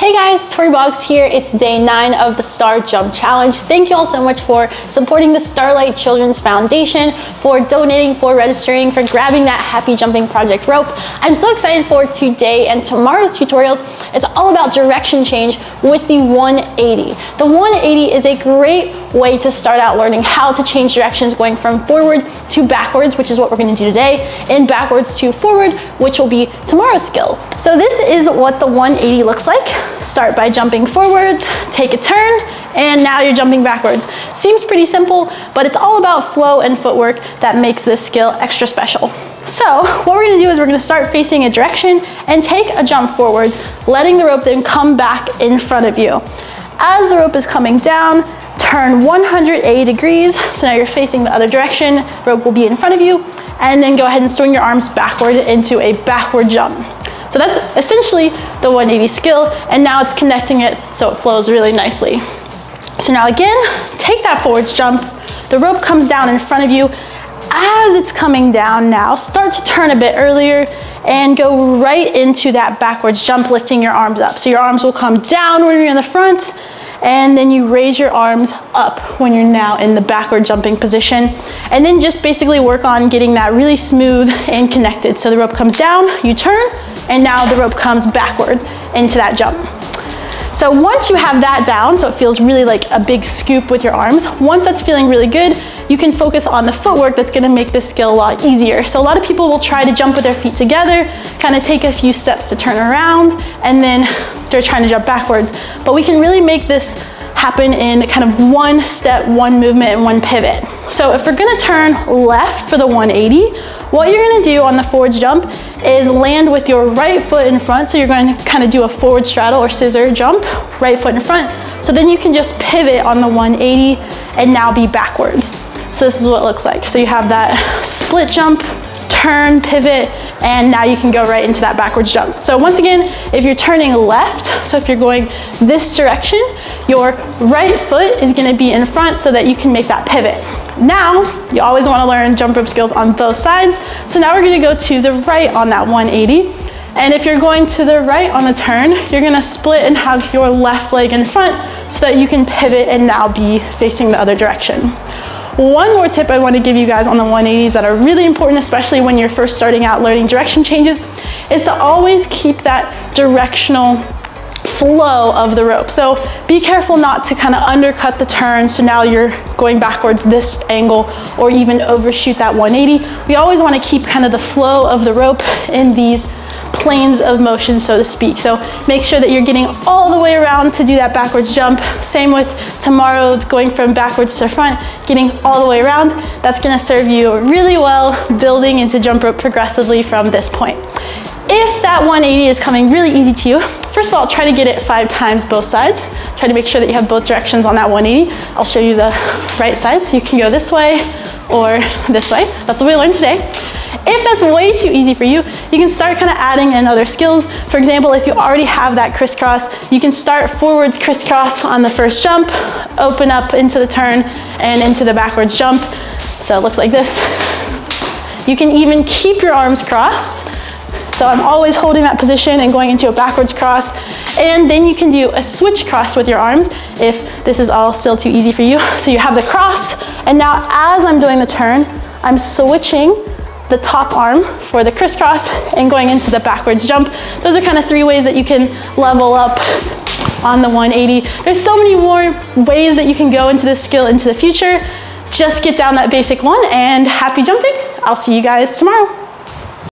Hey guys, Tori Boggs here. It's day 9 of the Star Jump Challenge. Thank you all so much for supporting the Starlight Children's Foundation, for donating, for registering, for grabbing that Happy Jumping Project rope. I'm so excited for today and tomorrow's tutorials. It's all about direction change with the 180. The 180 is a great way to start out learning how to change directions, going from forward to backwards, which is what we're going to do today, and backwards to forward, which will be tomorrow's skill. So this is what the 180 looks like. Start by jumping forwards, take a turn, and now you're jumping backwards. Seems pretty simple, but it's all about flow and footwork that makes this skill extra special. So what we're gonna do is we're gonna start facing a direction and take a jump forwards, letting the rope then come back in front of you. As the rope is coming down, turn 180 degrees. So now you're facing the other direction, rope will be in front of you, and then go ahead and swing your arms backward into a backward jump. So that's essentially the 180 skill, and now it's connecting it so it flows really nicely. So now again, take that forwards jump, the rope comes down in front of you. As it's coming down now, start to turn a bit earlier and go right into that backwards jump, lifting your arms up. So your arms will come down when you're in the front, and then you raise your arms up when you're now in the backward jumping position. And then just basically work on getting that really smooth and connected. So the rope comes down, you turn, and now the rope comes backward into that jump. So once you have that down, so it feels really like a big scoop with your arms, once that's feeling really good, you can focus on the footwork that's gonna make this skill a lot easier. So a lot of people will try to jump with their feet together, kind of take a few steps to turn around, and then they're trying to jump backwards. But we can really make this happen in kind of one step, one movement, and one pivot. So if we're gonna turn left for the 180, what you're gonna do on the forwards jump is land with your right foot in front. So you're going to kind of do a forward straddle or scissor jump, right foot in front. So then you can just pivot on the 180 and now be backwards. So this is what it looks like. So you have that split jump, turn, pivot, and now you can go right into that backwards jump. So once again, if you're turning left, so if you're going this direction, your right foot is gonna be in front so that you can make that pivot. Now, you always wanna learn jump rope skills on both sides. So now we're gonna go to the right on that 180. And if you're going to the right on the turn, you're gonna split and have your left leg in front so that you can pivot and now be facing the other direction. One more tip I want to give you guys on the 180s that are really important, especially when you're first starting out learning direction changes, is to always keep that directional flow of the rope. So be careful not to kind of undercut the turn, so now you're going backwards this angle or even overshoot that 180. We always want to keep kind of the flow of the rope in these planes of motion, so to speak. So make sure that you're getting all the way around to do that backwards jump. Same with tomorrow, going from backwards to front, getting all the way around. That's gonna serve you really well, building into jump rope progressively from this point. If that 180 is coming really easy to you, first of all, try to get it 5 times both sides. Try to make sure that you have both directions on that 180. I'll show you the right side, so you can go this way or this way. That's what we learned today. If that's way too easy for you, you can start kind of adding in other skills. For example, if you already have that crisscross, you can start forwards crisscross on the first jump, open up into the turn and into the backwards jump. So it looks like this. You can even keep your arms crossed. So I'm always holding that position and going into a backwards cross. And then you can do a switch cross with your arms if this is all still too easy for you. So you have the cross, and now as I'm doing the turn, I'm switching the top arm for the crisscross and going into the backwards jump. Those are kind of 3 ways that you can level up on the 180. There's so many more ways that you can go into this skill into the future. Just get down that basic one, and happy jumping. I'll see you guys tomorrow.